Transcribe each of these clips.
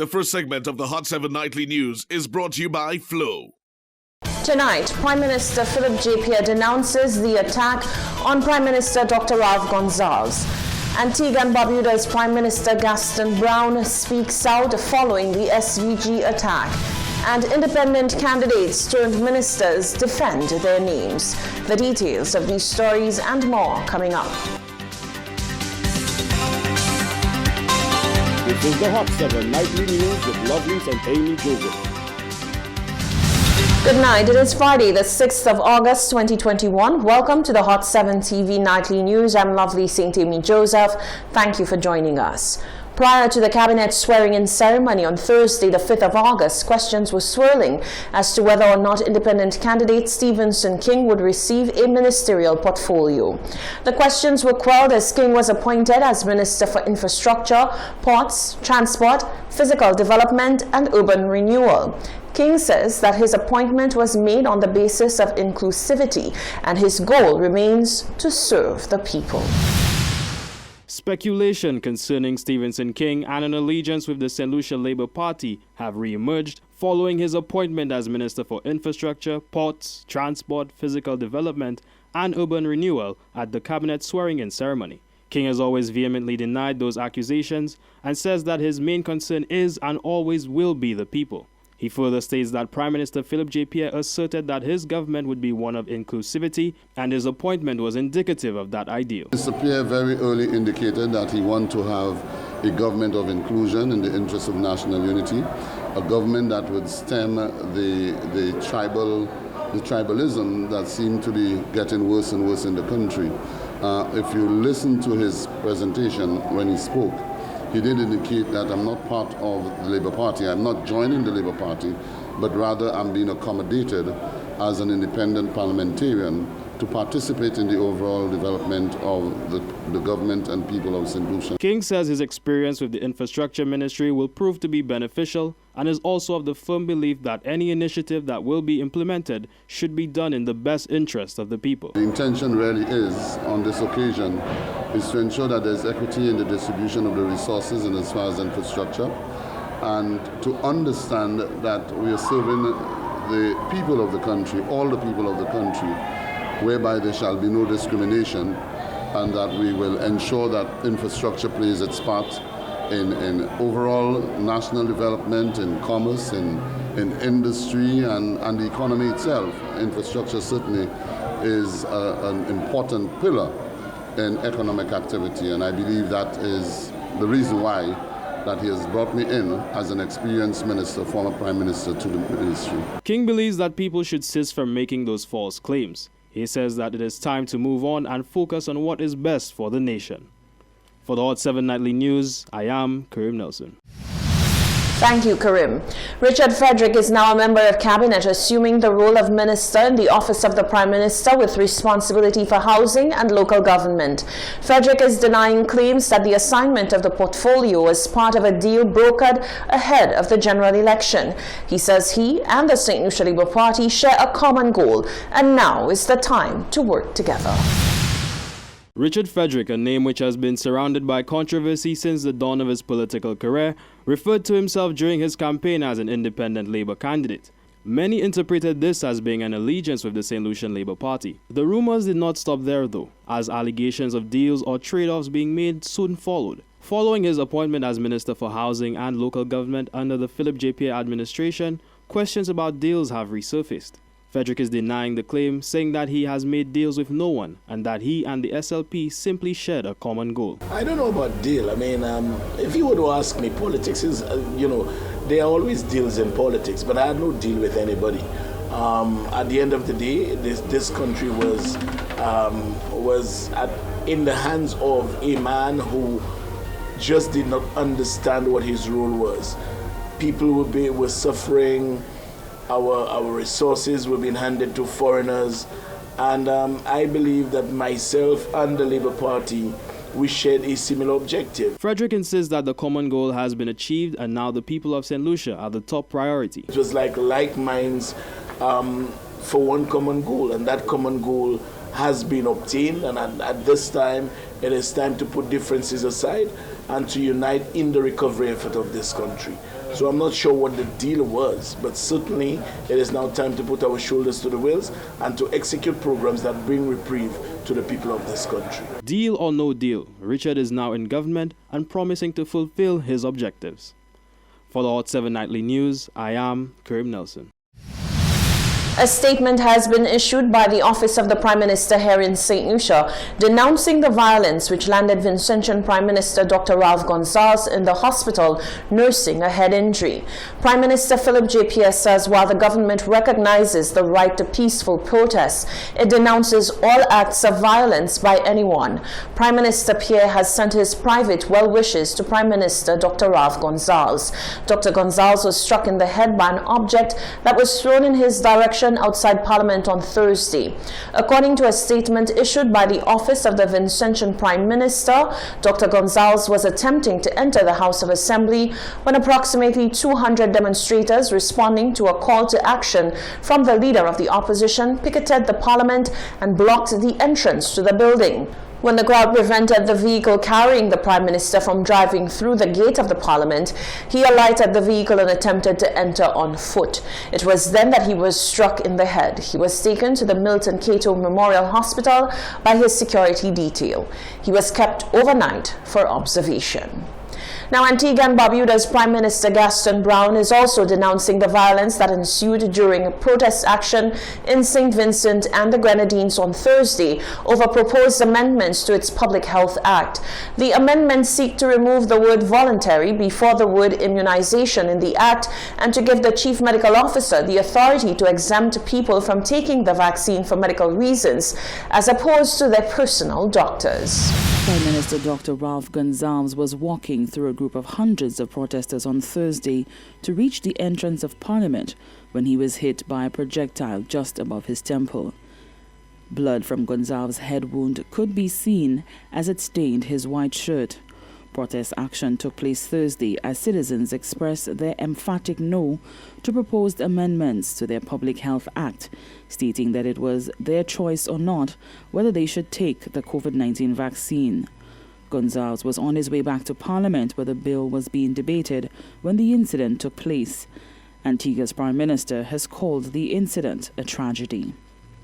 The first segment of the Hot 7 Nightly News is brought to you by Flow. Tonight, Prime Minister Philip J. Pierre denounces the attack on Prime Minister Dr. Ralph Gonsalves. Antigua and Barbuda's Prime Minister Gaston Brown speaks out following the SVG attack. And independent candidates turned ministers defend their names. The details of these stories and more coming up. This is the Hot 7 Nightly News with Lovelace and Amy Joseph. Good night. It is Friday, the 6th of August, 2021. Welcome to the Hot 7 TV Nightly News. I'm Lovely St. Amy Joseph. Thank you for joining us. Prior to the cabinet swearing-in ceremony on Thursday, the 5th of August, questions were swirling as to whether or not independent candidate Stephenson King would receive a ministerial portfolio. The questions were quelled as King was appointed as Minister for Infrastructure, Ports, Transport, Physical Development and Urban Renewal. King says that his appointment was made on the basis of inclusivity and his goal remains to serve the people. Speculation concerning Stephenson King and an allegiance with the St. Lucia Labour Party have re-emerged following his appointment as Minister for Infrastructure, Ports, Transport, Physical Development and Urban Renewal at the cabinet swearing-in ceremony. King has always vehemently denied those accusations and says that his main concern is and always will be the people. He further states that Prime Minister Philip J. Pierre asserted that his government would be one of inclusivity and his appointment was indicative of that ideal. Mr. Pierre very early indicated that he wants to have a government of inclusion in the interest of national unity, a government that would stem the tribalism that seemed to be getting worse and worse in the country. If you listen to his presentation when he spoke, he did indicate that I'm not part of the Labour Party, I'm not joining the Labour Party, but rather I'm being accommodated as an independent parliamentarian to participate in the overall development of the government and people of St. Lucia. King says his experience with the Infrastructure Ministry will prove to be beneficial and is also of the firm belief that any initiative that will be implemented should be done in the best interest of the people. The intention really is, on this occasion, is to ensure that there's equity in the distribution of the resources and as far as infrastructure, and to understand that we are serving the people of the country, all the people of the country, whereby there shall be no discrimination, and that we will ensure that infrastructure plays its part in overall national development, in commerce, in industry, and the economy itself. Infrastructure certainly is an important pillar in economic activity, and I believe that is the reason why that he has brought me in as an experienced minister, former prime minister, to the ministry. King believes that people should cease from making those false claims. He says that it is time to move on and focus on what is best for the nation. For the Hot 7 Nightly News, I am Karim Nelson. Thank you, Karim. Richard Frederick is now a member of cabinet, assuming the role of minister in the office of the Prime Minister with responsibility for housing and local government. Frederick is denying claims that the assignment of the portfolio was part of a deal brokered ahead of the general election. He says he and the St. Lucia Labour Party share a common goal, and now is the time to work together. Richard Frederick, a name which has been surrounded by controversy since the dawn of his political career, referred to himself during his campaign as an independent Labour candidate. Many interpreted this as being an allegiance with the St. Lucian Labour Party. The rumours did not stop there though, as allegations of deals or trade-offs being made soon followed. Following his appointment as Minister for Housing and Local Government under the Philip J. Pierre administration, questions about deals have resurfaced. Frederick is denying the claim, saying that he has made deals with no one and that he and the SLP simply shared a common goal. I don't know about deal. I mean, if you were to ask me, politics is, there are always deals in politics, but I had no deal with anybody. At the end of the day, this country was in the hands of a man who just did not understand what his role was. People were suffering. Our resources were being handed to foreigners, and I believe that myself and the Labour Party, we shared a similar objective. Frederick insists that the common goal has been achieved and now the people of St. Lucia are the top priority. It was like minds for one common goal, and that common goal has been obtained, and at this time it is time to put differences aside and to unite in the recovery effort of this country. So I'm not sure what the deal was, but certainly it is now time to put our shoulders to the wheels and to execute programs that bring reprieve to the people of this country. Deal or no deal, Richard is now in government and promising to fulfill his objectives. For the Hot 7 Nightly News, I am Karim Nelson. A statement has been issued by the Office of the Prime Minister here in St. Lucia denouncing the violence which landed Vincentian Prime Minister Dr. Ralph Gonsalves in the hospital nursing a head injury. Prime Minister Philip J. Pierre says while the government recognizes the right to peaceful protests, it denounces all acts of violence by anyone. Prime Minister Pierre has sent his private well wishes to Prime Minister Dr. Ralph Gonsalves. Dr. Gonsalves was struck in the head by an object that was thrown in his direction outside Parliament on Thursday. According to a statement issued by the Office of the Vincentian Prime Minister, Dr. Gonsalves was attempting to enter the House of Assembly when approximately 200 demonstrators responding to a call to action from the leader of the opposition picketed the Parliament and blocked the entrance to the building. When the crowd prevented the vehicle carrying the Prime Minister from driving through the gate of the Parliament, he alighted the vehicle and attempted to enter on foot. It was then that he was struck in the head. He was taken to the Milton Cato Memorial Hospital by his security detail. He was kept overnight for observation. Now, Antigua and Barbuda's Prime Minister Gaston Brown is also denouncing the violence that ensued during a protest action in St. Vincent and the Grenadines on Thursday over proposed amendments to its Public Health Act. The amendments seek to remove the word voluntary before the word immunization in the Act and to give the Chief Medical Officer the authority to exempt people from taking the vaccine for medical reasons, as opposed to their personal doctors. Prime Minister Dr. Ralph Gonsalves was walking through a group of hundreds of protesters on Thursday to reach the entrance of Parliament when he was hit by a projectile just above his temple. Blood from Gonsalves' head wound could be seen as it stained his white shirt. Protest action took place Thursday as citizens expressed their emphatic no to proposed amendments to their Public Health Act, stating that it was their choice or not whether they should take the COVID-19 vaccine. Gonsalves was on his way back to Parliament where the bill was being debated when the incident took place. Antigua's Prime Minister has called the incident a tragedy.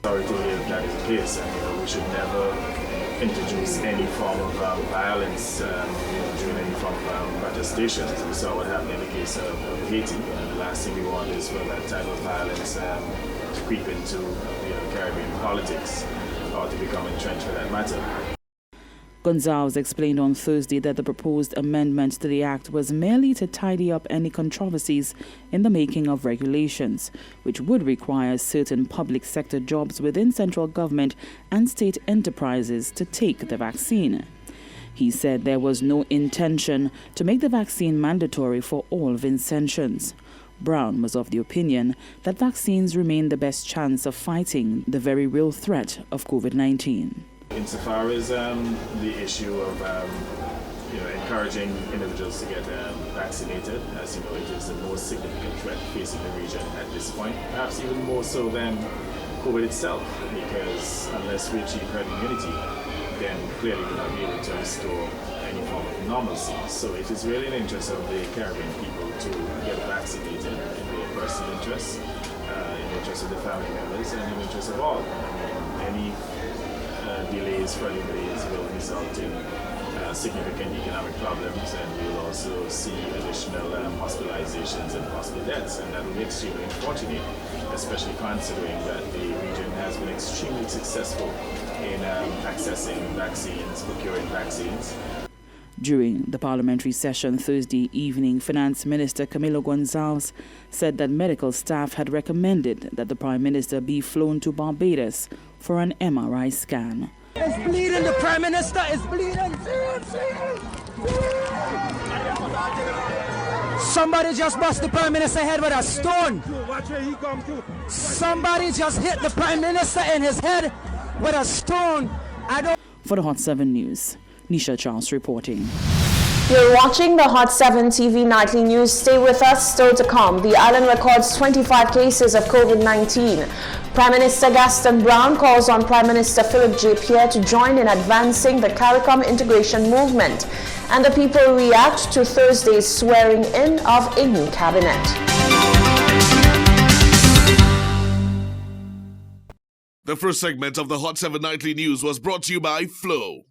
Sorry to hear that is the case, and we should never introduce any form of violence during any form of protestations. We saw what happened in the case of Haiti, and the last thing we want is for that type of violence to creep into Caribbean politics or to become entrenched for that matter. Gonsalves explained on Thursday that the proposed amendment to the Act was merely to tidy up any controversies in the making of regulations, which would require certain public sector jobs within central government and state enterprises to take the vaccine. He said there was no intention to make the vaccine mandatory for all Vincentians. Brown was of the opinion that vaccines remain the best chance of fighting the very real threat of COVID-19. Insofar as the issue of encouraging individuals to get vaccinated, as you know, it is the most significant threat facing the region at this point, perhaps even more so than COVID itself, because unless we achieve herd immunity, then clearly we'll not be able to restore any form of normalcy. So it is really in the interest of the Caribbean people to get vaccinated in their personal interests, in the interest of the family members, and in the interest of all. Any delays, further delays will result in significant economic problems, and we will also see additional hospitalizations and possible deaths, and that will be extremely unfortunate, especially considering that the region has been extremely successful in accessing vaccines, procuring vaccines. During the parliamentary session Thursday evening, Finance Minister Camilo Gonsalves said that medical staff had recommended that the Prime Minister be flown to Barbados for an MRI scan. It's bleeding, the Prime Minister is bleeding. Somebody just bust the Prime Minister head with a stone. Somebody just hit the Prime Minister in his head with a stone. For the Hot 7 News, Nisha Charles reporting. You're watching the Hot 7 TV Nightly News. Stay with us. Still to come, the island records 25 cases of COVID-19. Prime Minister Gaston Brown calls on Prime Minister Philip J. Pierre to join in advancing the CARICOM integration movement. and the people react to Thursday's swearing in of a new cabinet. The first segment of the Hot 7 Nightly News was brought to you by Flow.